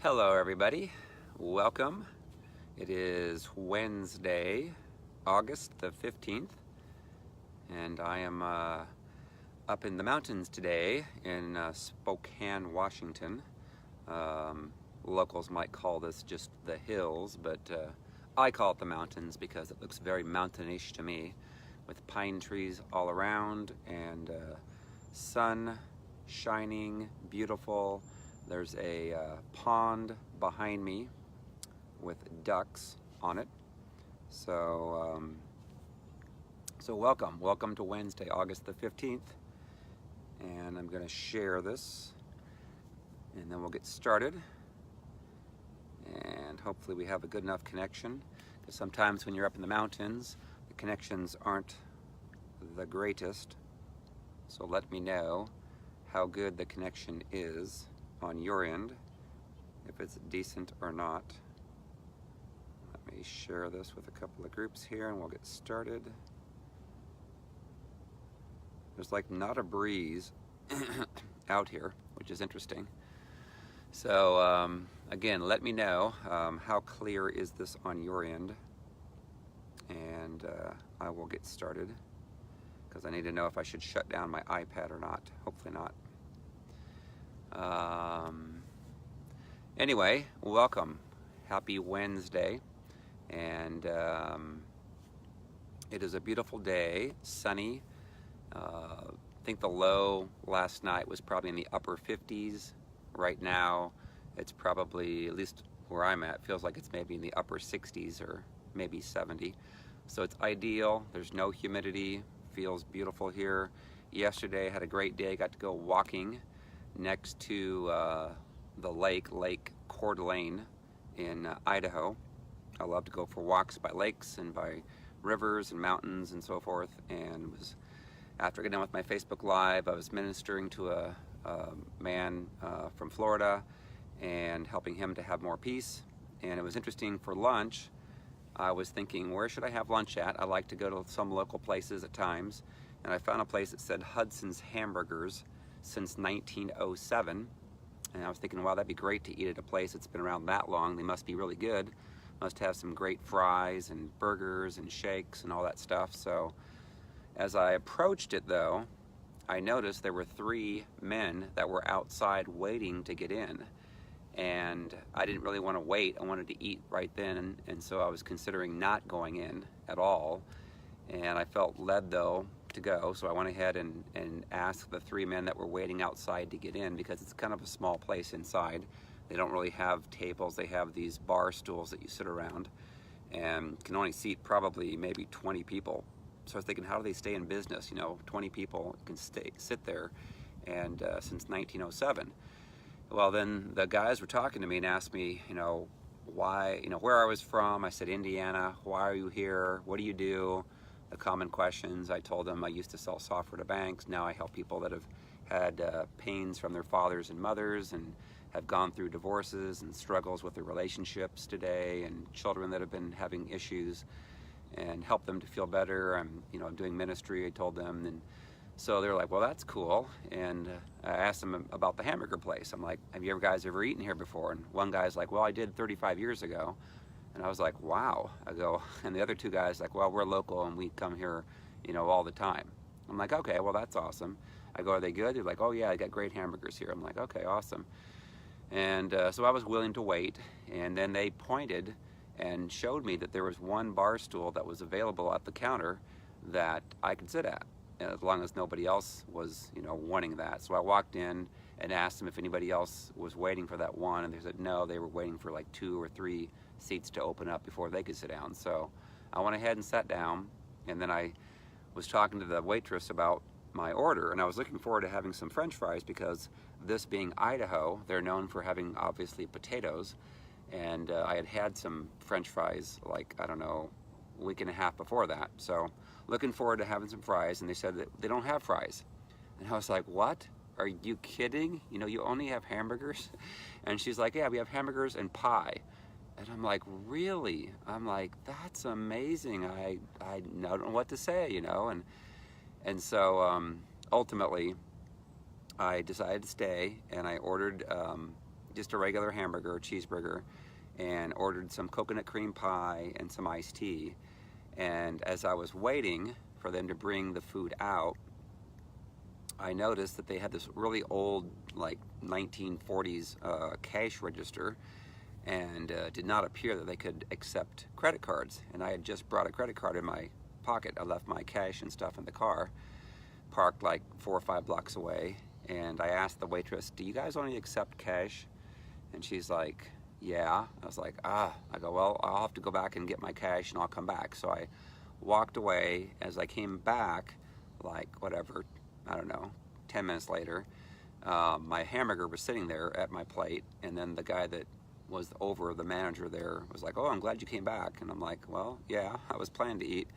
Hello everybody, welcome. It is Wednesday, August the 15th, and I am up in the mountains today in Spokane, Washington. Locals might call this just the hills, but I call it the mountains because it looks very mountainish to me, with pine trees all around and sun shining, beautiful. There's a pond behind me with ducks on it. So, welcome to Wednesday, August the 15th. And I'm going to share this, and then we'll get started. And hopefully we have a good enough connection, because sometimes when you're up in the mountains, the connections aren't the greatest. So let me know how good the connection is on your end, if it's decent or not. Let me share this with a couple of groups here and we'll get started. There's like not a breeze out here, which is interesting. So again, let me know how clear is this on your end, and I will get started, because I need to know if I should shut down my iPad or not. Hopefully not. Anyway, welcome. Happy Wednesday. And it is a beautiful day, sunny. I think the low last night was probably in the upper 50s. Right now, it's probably, at least where I'm at, feels like it's maybe in the upper 60s or maybe 70. So it's ideal. There's no humidity. Feels beautiful here. Yesterday, I had a great day. Got to go walking next to the Lake Coeur d'Alene in Idaho. I love to go for walks by lakes and by rivers and mountains and so forth. And after getting done with my Facebook Live, I was ministering to a man from Florida and helping him to have more peace. And it was interesting. For lunch, I was thinking, where should I have lunch at? I like to go to some local places at times. And I found a place that said Hudson's Hamburgers since 1907. And I was thinking, wow, that'd be great to eat at a place that's been around that long. They must be really good. Must have some great fries and burgers and shakes and all that stuff. So as I approached it, though, I noticed there were 3 men that were outside waiting to get in. And I didn't really want to wait. I wanted to eat right then. And so I was considering not going in at all. And I felt led, though, to go. So I went ahead and asked the 3 men that were waiting outside to get in, because it's kind of a small place inside. They don't really have tables. They have these bar stools that you sit around and can only seat probably maybe 20 people. So I was thinking, how do they stay in business? 20 people can sit there, and since 1907. Well, then the guys were talking to me and asked me, why, where I was from. I said, Indiana. Why are you here? What do you do? The common questions. I told them I used to sell software to banks. Now I help people that have had pains from their fathers and mothers, and have gone through divorces and struggles with their relationships today, and children that have been having issues, and help them to feel better. I'm doing ministry, I told them. And so they're like, well, that's cool. And I asked them about the hamburger place. I'm like, have you guys ever eaten here before? And one guy's like, well, I did 35 years ago. And I was like, wow. I go, and the other 2 guys like, well, we're local and we come here, all the time. I'm like, okay, well, that's awesome. I go, are they good? They're like, oh yeah, I got great hamburgers here. I'm like, okay, awesome. And so I was willing to wait. And then they pointed and showed me that there was one bar stool that was available at the counter that I could sit at, as long as nobody else was, wanting that. So I walked in and asked them if anybody else was waiting for that one, and they said no, they were waiting for like 2 or 3 seats to open up before they could sit down. So I went ahead and sat down, and then I was talking to the waitress about my order, and I was looking forward to having some French fries, because this being Idaho, they're known for having obviously potatoes. And I had some French fries, like, I don't know, a week and a half before that. So looking forward to having some fries, and they said that they don't have fries. And I was like, what? Are you kidding? You only have hamburgers? And she's like, yeah, we have hamburgers and pie. And I'm like, really? I'm like, that's amazing. I don't know what to say, And so ultimately, I decided to stay, and I ordered just a regular hamburger, cheeseburger, and ordered some coconut cream pie and some iced tea. And as I was waiting for them to bring the food out, I noticed that they had this really old, like 1940s cash register, and did not appear that they could accept credit cards. And I had just brought a credit card in my pocket. I left my cash and stuff in the car, parked like 4 or 5 blocks away, and I asked the waitress, "Do you guys only accept cash?" And she's like, "Yeah." I was like, I go, "Well, I'll have to go back and get my cash and I'll come back." So I walked away. As I came back, like whatever, I don't know, 10 minutes later, my hamburger was sitting there at my plate, and then the guy that was over, the manager there, was like, "Oh, I'm glad you came back." And I'm like, "Well, yeah, I was planning to eat."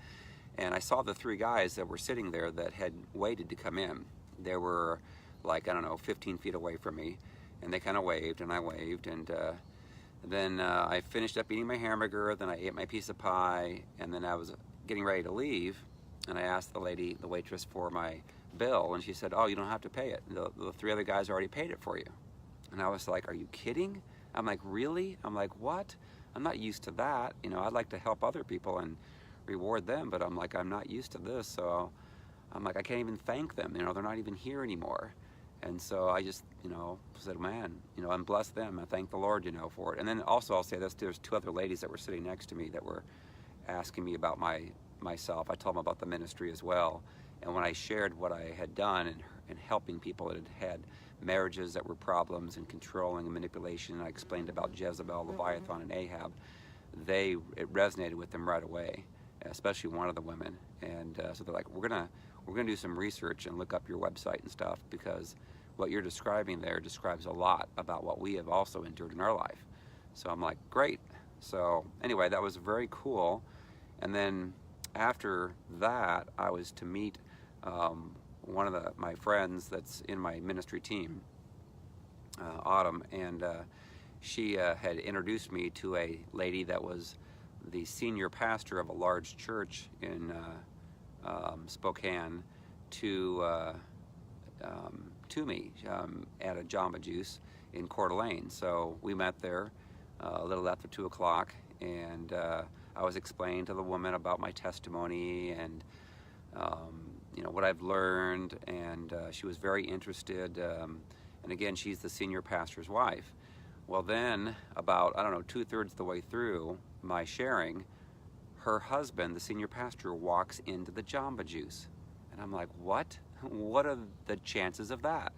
And I saw the 3 guys that were sitting there that had waited to come in. They were like, I don't know, 15 feet away from me, and they kind of waved, and I waved, and then I finished up eating my hamburger, then I ate my piece of pie, and then I was getting ready to leave, and I asked the lady, the waitress, for my bill, and she said, "Oh, you don't have to pay it. The 3 other guys already paid it for you." And I was like, "Are you kidding?" I'm like, "Really?" I'm like, "What? I'm not used to that. You know, I'd like to help other people and reward them, but I'm like, I'm not used to this." So I'm like, I can't even thank them. You know, they're not even here anymore. And so I just, you know, said, "Man, you know, and bless them. I thank the Lord, you know, for it." And then also I'll say this, there's 2 other ladies that were sitting next to me that were asking me about myself. I told them about the ministry as well. And when I shared what I had done in helping people that had had marriages that were problems and controlling and manipulation, and I explained about Jezebel, Leviathan, and Ahab, it resonated with them right away, especially one of the women. And so they're like, we're gonna do some research and look up your website and stuff, because what you're describing there describes a lot about what we have also endured in our life. So I'm like, great. So anyway, that was very cool. And then after that, I was to meet one of my friends that's in my ministry team, Autumn, and she had introduced me to a lady that was the senior pastor of a large church in Spokane to me at a Jamba Juice in Coeur d'Alene. So we met there a little after 2 o'clock, and I was explaining to the woman about my testimony and you know, what I've learned, and she was very interested. And again, she's the senior pastor's wife. Well, then about, I don't know, 2/3 the way through my sharing, her husband, the senior pastor, walks into the Jamba Juice. And I'm like, what? What are the chances of that?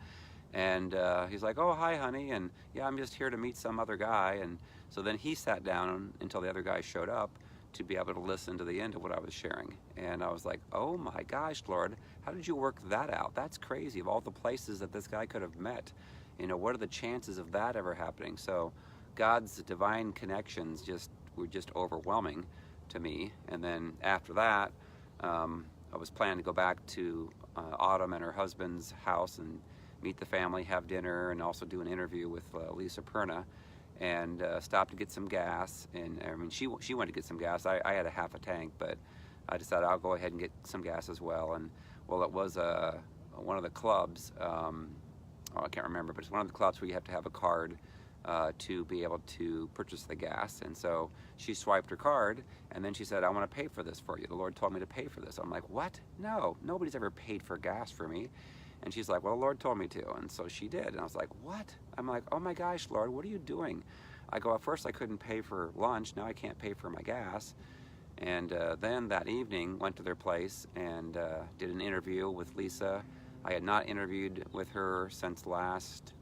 And he's like, "Oh, hi, honey." And yeah, I'm just here to meet some other guy. And so then he sat down until the other guy showed up to be able to listen to the end of what I was sharing. And I was like, "Oh my gosh, Lord, how did you work that out? That's crazy. Of all the places that this guy could have met, you know, what are the chances of that ever happening?" So God's divine connections were just overwhelming to me. And then after that, I was planning to go back to Autumn and her husband's house and meet the family, have dinner, and also do an interview with Lisa Perna, and stopped to get some gas. And I mean, she went to get some gas. I had a half a tank, but I decided I'll go ahead and get some gas as well. And well, it was one of the clubs. I can't remember, but it's one of the clubs where you have to have a card to be able to purchase the gas. And so she swiped her card, and then she said, "I want to pay for this for you. The Lord told me to pay for this." I'm like, "What? No, nobody's ever paid for gas for me." And she's like, "Well, the Lord told me to." And so she did. And I was like, "What?" I'm like, "Oh my gosh, Lord, what are you doing?" I go, "At first I couldn't pay for lunch. Now I can't pay for my gas." And then that evening, went to their place and did an interview with Lisa. I had not interviewed with her since last,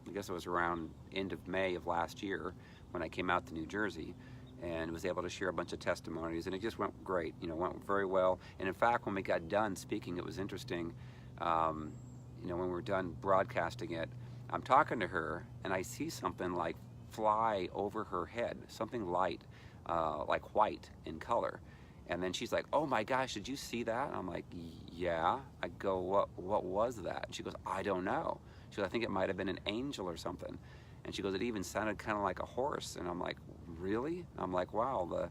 I guess it was around end of May of last year when I came out to New Jersey, and was able to share a bunch of testimonies, and it just went great. You know, went very well. And in fact, when we got done speaking, it was interesting. You know, when we were done broadcasting it, I'm talking to her, and I see something like fly over her head, something light, like white in color. And then she's like, "Oh my gosh, did you see that?" And I'm like, "Yeah." I go, what was that?" And she goes, "I don't know." She goes, "I think it might have been an angel or something." And she goes, "It even sounded kind of like a horse." And I'm like, "Really?" I'm like, "Wow, the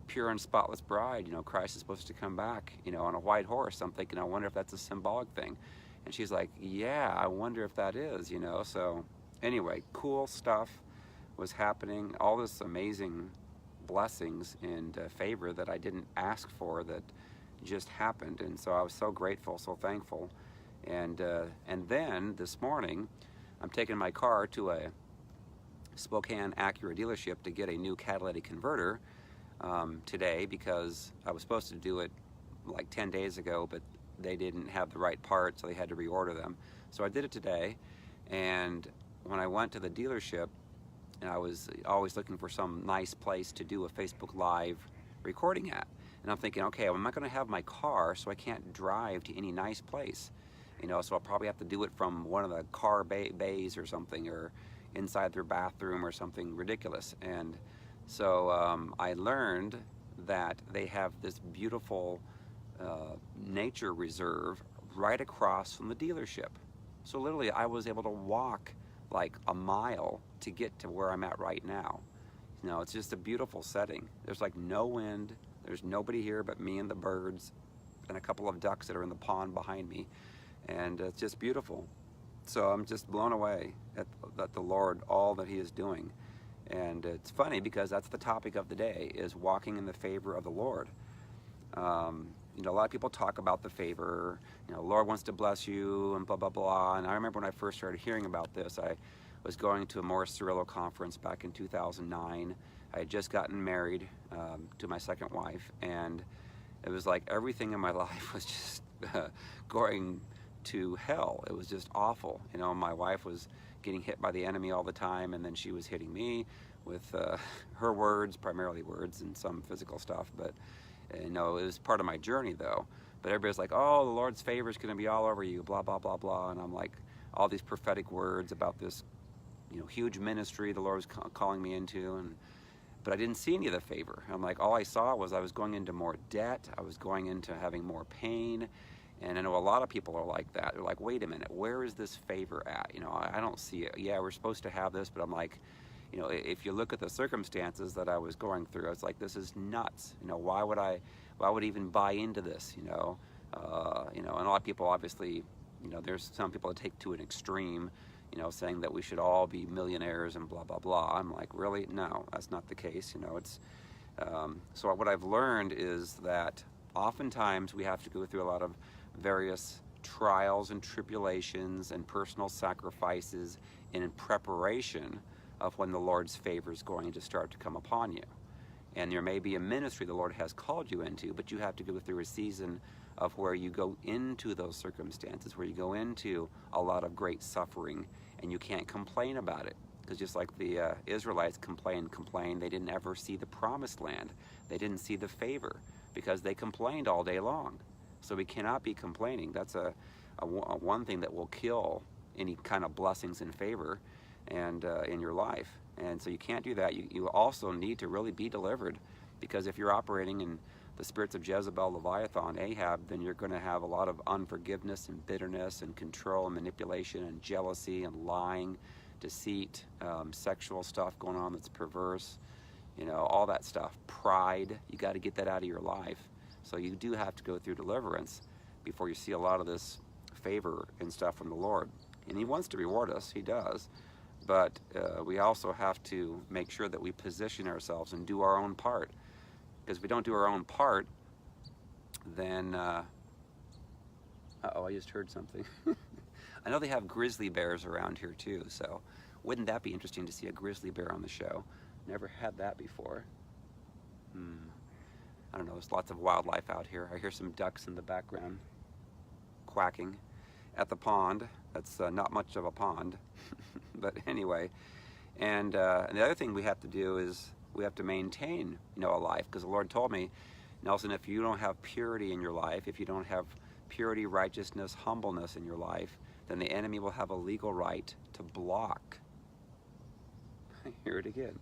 pure and spotless bride, you know, Christ is supposed to come back, you know, on a white horse." I'm thinking, I wonder if that's a symbolic thing. And she's like, "Yeah, I wonder if that is, you know." So Anyway, cool stuff was happening, all this amazing blessings and favor that I didn't ask for that just happened. And so I was so grateful, so thankful. And then this morning, I'm taking my car to a Spokane Acura dealership to get a new catalytic converter today, because I was supposed to do it like 10 days ago, but they didn't have the right parts, so they had to reorder them. So I did it today, and when I went to the dealership, and I was always looking for some nice place to do a Facebook Live recording at. And I'm thinking, okay, well, I'm not going to have my car, so I can't drive to any nice place. You know, so I'll probably have to do it from one of the car bays or something, or inside their bathroom or something ridiculous. And so I learned that they have this beautiful nature reserve right across from the dealership. So literally I was able to walk like a mile to get to where I'm at right now. You know, it's just a beautiful setting. There's like no wind, there's nobody here but me and the birds and a couple of ducks that are in the pond behind me, and it's just beautiful. So I'm just blown away at the Lord, all that He is doing. And it's funny because that's the topic of the day, is walking in the favor of the Lord. You know, a lot of people talk about the favor, you know, Lord wants to bless you and blah, blah, blah. And I remember when I first started hearing about this, I was going to a Morris Cirillo conference back in 2009. I had just gotten married to my second wife, and it was like everything in my life was just going to hell. It was just awful. You know, my wife was getting hit by the enemy all the time, and then she was hitting me with her words, primarily words, and some physical stuff. But you know, it was part of my journey though. But everybody's like, oh, the Lord's favor is going to be all over you, blah, blah, blah, blah. And I'm like, all these prophetic words about this, you know, huge ministry the Lord was calling me into. But I didn't see any of the favor. I'm like, all I saw was I was going into more debt. I was going into having more pain. And I know a lot of people are like that. They're like, wait a minute, where is this favor at? You know, I don't see it. Yeah, we're supposed to have this, but I'm like, you know, if you look at the circumstances that I was going through, it's like, this is nuts. You know, why would I even buy into this? You know, and a lot of people obviously, you know, there's some people that take to an extreme, you know, saying that we should all be millionaires and blah, blah, blah. I'm like, really? No, that's not the case. You know, it's, so what I've learned is that oftentimes we have to go through a lot of various trials and tribulations and personal sacrifices in preparation of when the Lord's favor is going to start to come upon you. And there may be a ministry the Lord has called you into, but you have to go through a season of where you go into those circumstances, where you go into a lot of great suffering, and you can't complain about it. Because just like the Israelites complained, they didn't ever see the promised land. They didn't see the favor because they complained all day long. So we cannot be complaining. That's a one thing that will kill any kind of blessings and favor and in your life. And so you can't do that. You also need to really be delivered, because if you're operating in the spirits of Jezebel, Leviathan, Ahab, then you're going to have a lot of unforgiveness and bitterness and control and manipulation and jealousy and lying, deceit, sexual stuff going on that's perverse, you know, all that stuff. Pride, you got to get that out of your life. So you do have to go through deliverance before you see a lot of this favor and stuff from the Lord. And He wants to reward us, He does. But we also have to make sure that we position ourselves and do our own part. Because if we don't do our own part, then, uh-oh, I just heard something. I know they have grizzly bears around here too, so wouldn't that be interesting to see a grizzly bear on the show? Never had that before. I don't know, there's lots of wildlife out here. I hear some ducks in the background quacking at the pond. That's not much of a pond, but anyway. And the other thing we have to do is we have to maintain, you know, a life, because the Lord told me, Nelson, if you don't have purity in your life, if you don't have purity, righteousness, humbleness in your life, then the enemy will have a legal right to block. I hear it again.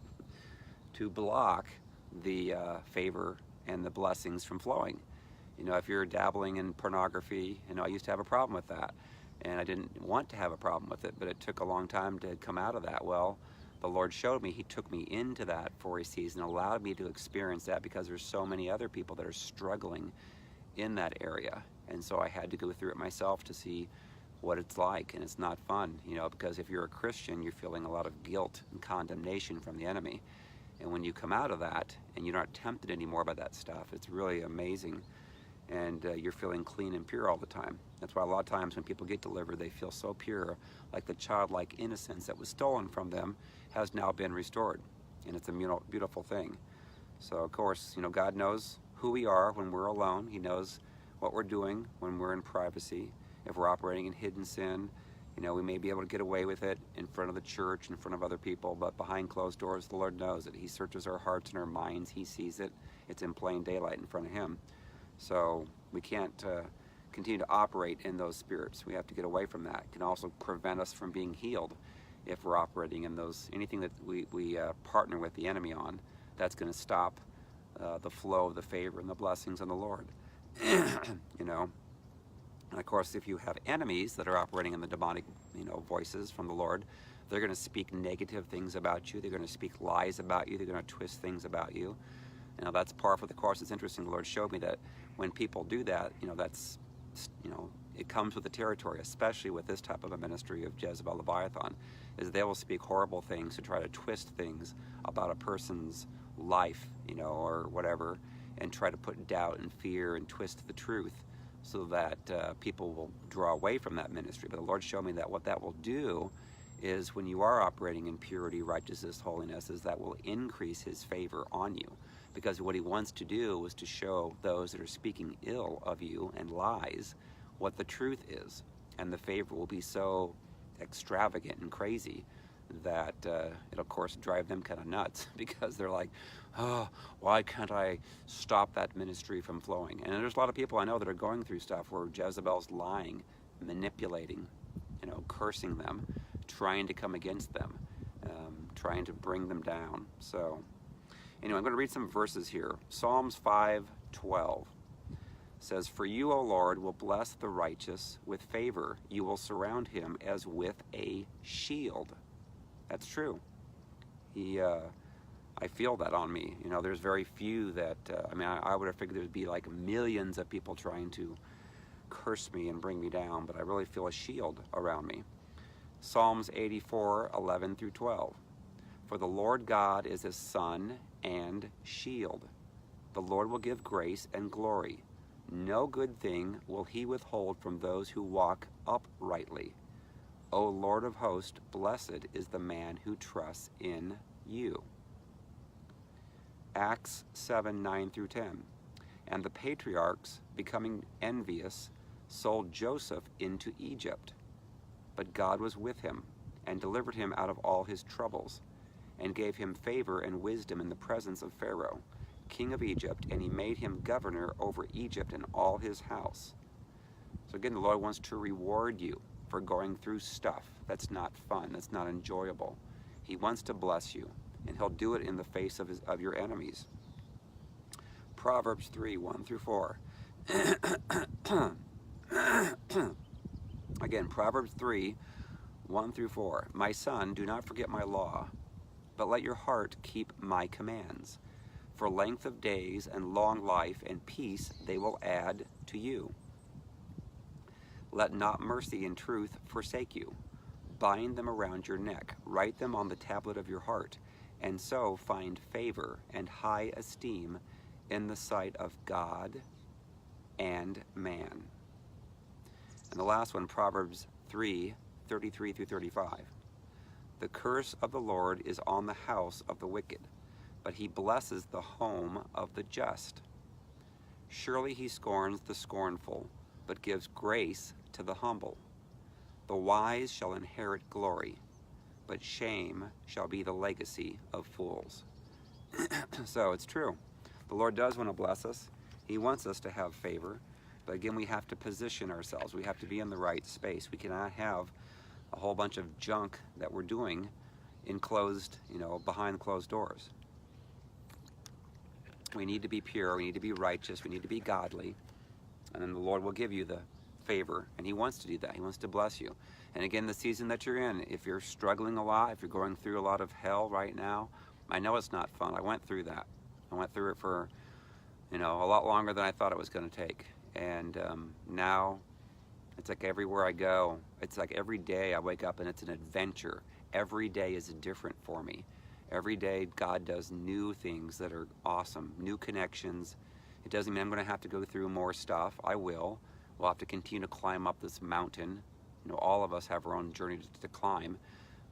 To block the favor and the blessings from flowing. You know, if you're dabbling in pornography, you know, I used to have a problem with that, and I didn't want to have a problem with it, but it took a long time to come out of that. Well, the Lord showed me, He took me into that for a season, allowed me to experience that, because there's so many other people that are struggling in that area. And so I had to go through it myself to see what it's like, and it's not fun, you know, because if you're a Christian, you're feeling a lot of guilt and condemnation from the enemy. And when you come out of that and you're not tempted anymore by that stuff, it's really amazing. And you're feeling clean and pure all the time. That's why a lot of times when people get delivered, they feel so pure, like the childlike innocence that was stolen from them has now been restored. And it's a beautiful thing. So of course, you know, God knows who we are when we're alone. He knows what we're doing when we're in privacy. If we're operating in hidden sin, you know, we may be able to get away with it in front of the church, in front of other people, but behind closed doors, the Lord knows it. He searches our hearts and our minds. He sees it. It's in plain daylight in front of Him. So we can't continue to operate in those spirits. We have to get away from that. It can also prevent us from being healed if we're operating in those, anything that we partner with the enemy on, that's going to stop the flow of the favor and the blessings of the Lord. You know, and of course, if you have enemies that are operating in the demonic, you know, voices from the Lord, they're going to speak negative things about you. They're going to speak lies about you. They're going to twist things about you. You know, that's par for the course. It's interesting. The Lord showed me that when people do that, you know, that's, you know, it comes with the territory, especially with this type of a ministry of Jezebel Leviathan, is they will speak horrible things to try to twist things about a person's life, you know, or whatever, and try to put doubt and fear and twist the truth so that people will draw away from that ministry. But the Lord showed me that what that will do is when you are operating in purity, righteousness, holiness, is that will increase His favor on you. Because what He wants to do is to show those that are speaking ill of you and lies what the truth is. And the favor will be so extravagant and crazy that it'll of course drive them kind of nuts, because they're like, oh, why can't I stop that ministry from flowing? And there's a lot of people I know that are going through stuff where Jezebel's lying, manipulating, you know, cursing them, trying to come against them, trying to bring them down. So anyway, I'm going to read some verses here. Psalms 5:12 says, "For you, O Lord, will bless the righteous with favor. You will surround him as with a shield." That's true. I feel that on me. You know, there's very few that, I mean, I would have figured there'd be like millions of people trying to curse me and bring me down, but I really feel a shield around me. Psalms 84:11 through 12. "For the Lord God is a sun and shield. The Lord will give grace and glory. No good thing will He withhold from those who walk uprightly. O Lord of hosts, blessed is the man who trusts in you." Acts 7:9 through 10. "And the patriarchs, becoming envious, sold Joseph into Egypt. But God was with him, and delivered him out of all his troubles, and gave him favor and wisdom in the presence of Pharaoh, king of Egypt, and He made him governor over Egypt and all his house." So again, the Lord wants to reward you for going through stuff that's not fun, that's not enjoyable. He wants to bless you, and He'll do it in the face of your enemies. Proverbs 3:1 through 4. Again, Proverbs 3:1 through 4. "My son, do not forget my law, but let your heart keep my commands. For length of days and long life and peace they will add to you. Let not mercy and truth forsake you. Bind them around your neck, write them on the tablet of your heart, and so find favor and high esteem in the sight of God and man." And the last one, Proverbs 3:33 through 35. "The curse of the Lord is on the house of the wicked, but He blesses the home of the just. Surely He scorns the scornful, but gives grace to the humble. The wise shall inherit glory, but shame shall be the legacy of fools." So it's true. The Lord does want to bless us. He wants us to have favor. But again, we have to position ourselves. We have to be in the right space. We cannot have a whole bunch of junk that we're doing in closed, you know, behind closed doors. We need to be pure. We need to be righteous. We need to be godly. And then the Lord will give you the favor. And He wants to do that. He wants to bless you. And again, the season that you're in, if you're struggling a lot, if you're going through a lot of hell right now, I know it's not fun. I went through that. I went through it for, you know, a lot longer than I thought it was going to take. And now it's like everywhere I go, it's like every day I wake up and it's an adventure. Every day is different for me. Every day God does new things that are awesome, new connections. It doesn't mean I'm going to have to go through more stuff. I will. We'll have to continue to climb up this mountain. You know, all of us have our own journey to climb,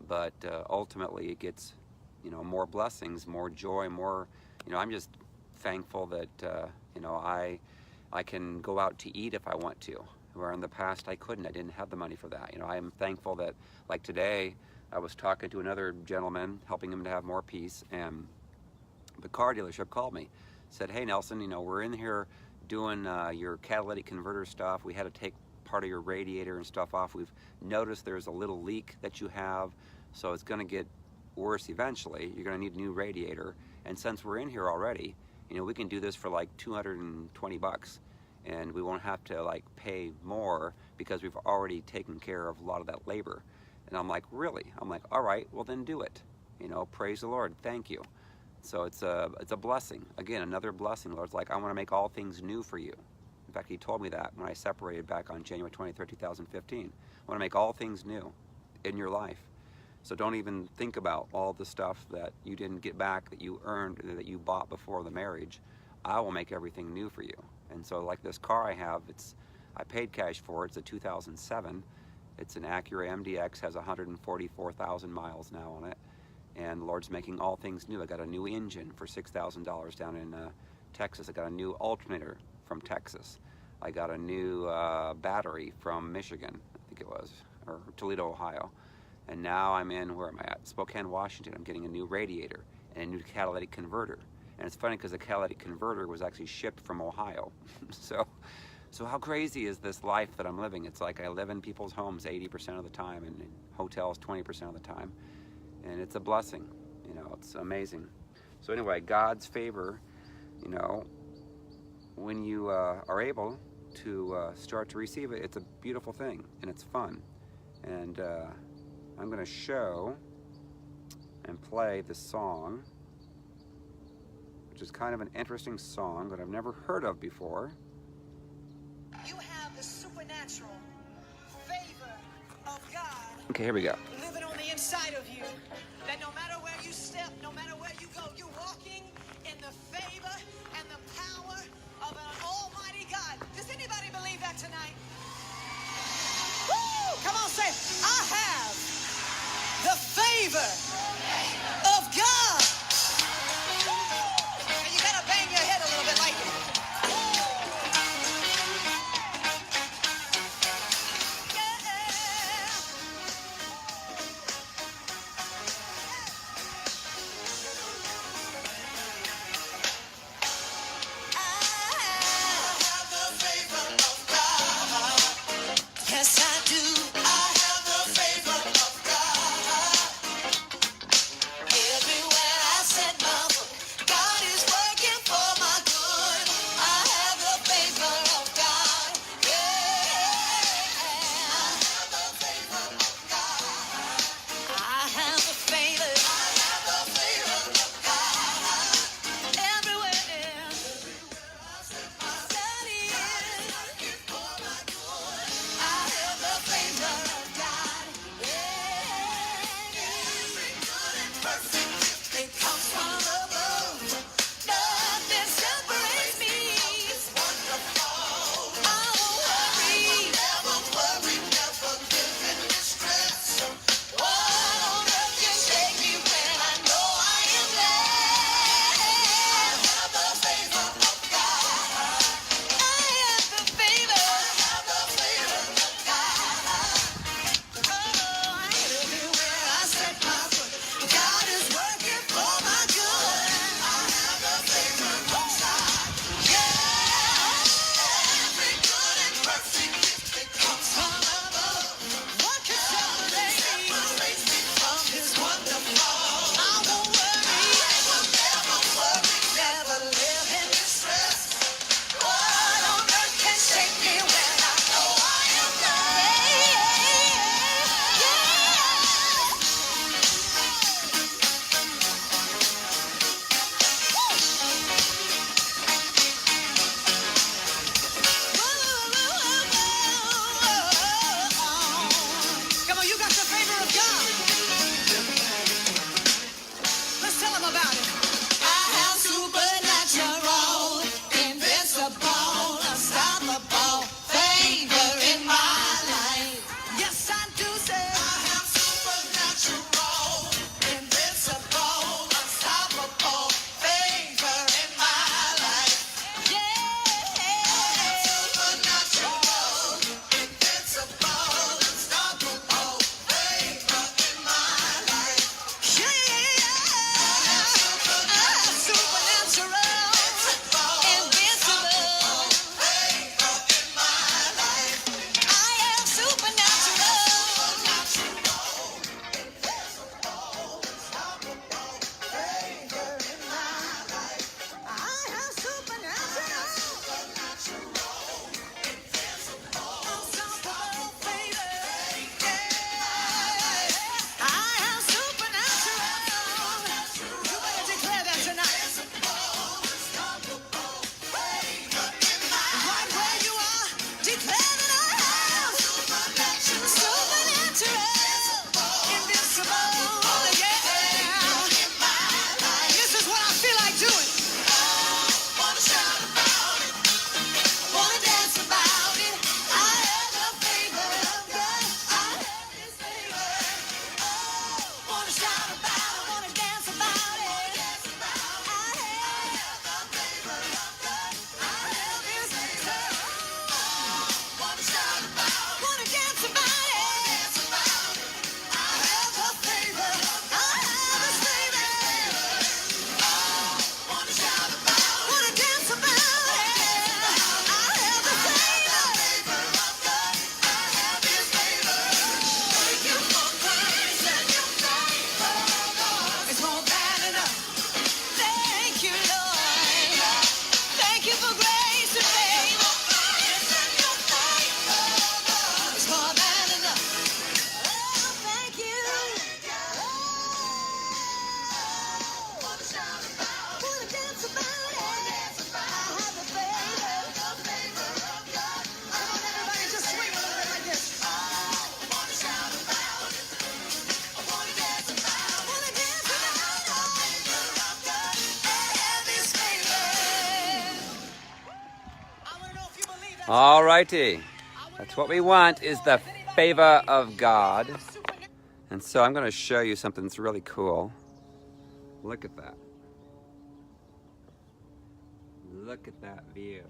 but ultimately it gets, you know, more blessings, more joy, more, you know, I'm just thankful that, you know, I can go out to eat if I want to, where in the past I couldn't. I didn't have the money for that. You know, I am thankful that, like today, I was talking to another gentleman, helping him to have more peace, and the car dealership called me, said, hey Nelson, you know, we're in here doing your catalytic converter stuff. We had to take part of your radiator and stuff off. We've noticed there's a little leak that you have, so it's going to get worse eventually. You're going to need a new radiator, and since we're in here already, you know, we can do this for like 220 bucks, and we won't have to like pay more because we've already taken care of a lot of that labor. And I'm like, really? I'm like, all right, well then do it. You know, praise the Lord, thank you. So it's a blessing. Again, another blessing. The Lord's like, I want to make all things new for you. In fact, he told me that when I separated back on January 23rd, 2015. I want to make all things new in your life. So don't even think about all the stuff that you didn't get back, that you earned, that you bought before the marriage. I will make everything new for you. And so like this car I have, I paid cash for it. It's a 2007. It's an Acura MDX, has 144,000 miles now on it. And the Lord's making all things new. I got a new engine for $6,000 down in Texas. I got a new alternator from Texas. I got a new battery from Michigan, I think it was, or Toledo, Ohio. And now I'm in, where am I at? Spokane, Washington. I'm getting a new radiator and a new catalytic converter. And it's funny because the catalytic converter was actually shipped from Ohio. So how crazy is this life that I'm living? It's like I live in people's homes 80% of the time and in hotels 20% of the time. And it's a blessing, you know, it's amazing. So anyway, God's favor, you know, when you are able to start to receive it, it's a beautiful thing and it's fun. And I'm going to show and play the song, which is kind of an interesting song that I've never heard of before. You have the supernatural favor of God. Okay, here we go. Living on the inside of you. That no matter where you step, no matter where you go, you're walking in the favor and the power of an almighty God. Does anybody believe that tonight? Woo! Come on, say, I have the favor of God. And you gotta bang your head a little bit like yes, I do. I have the favor of God. All righty. That's what we want, is the favor of God. And so I'm going to show you something that's really cool. Look at that. Look at that view.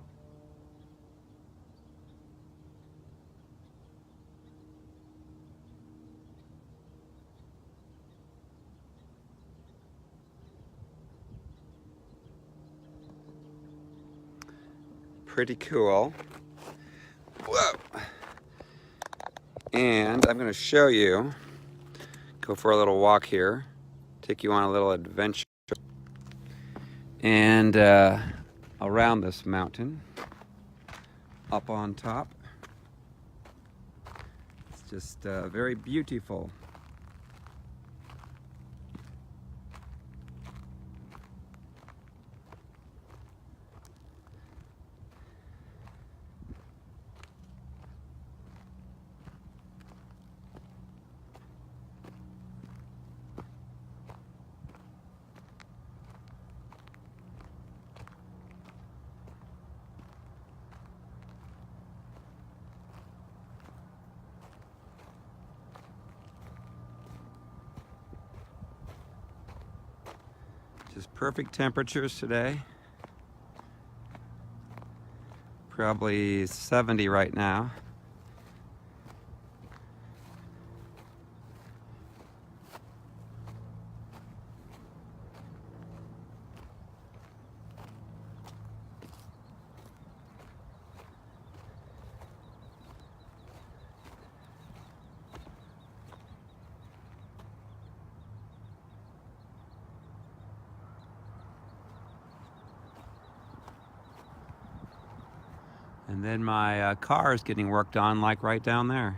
Pretty cool. Whoa. And I'm going to show you, go for a little walk here, take you on a little adventure. And around this mountain, up on top, it's just very beautiful. Just perfect temperatures today. Probably 70 right now. And then my car is getting worked on, like right down there.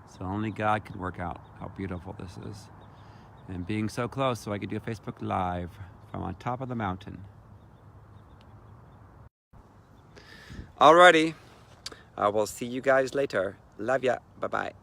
So only God can work out how beautiful this is. And being so close, so I could do a Facebook Live from on top of the mountain. Alrighty, I will see you guys later. Love ya. Bye-bye.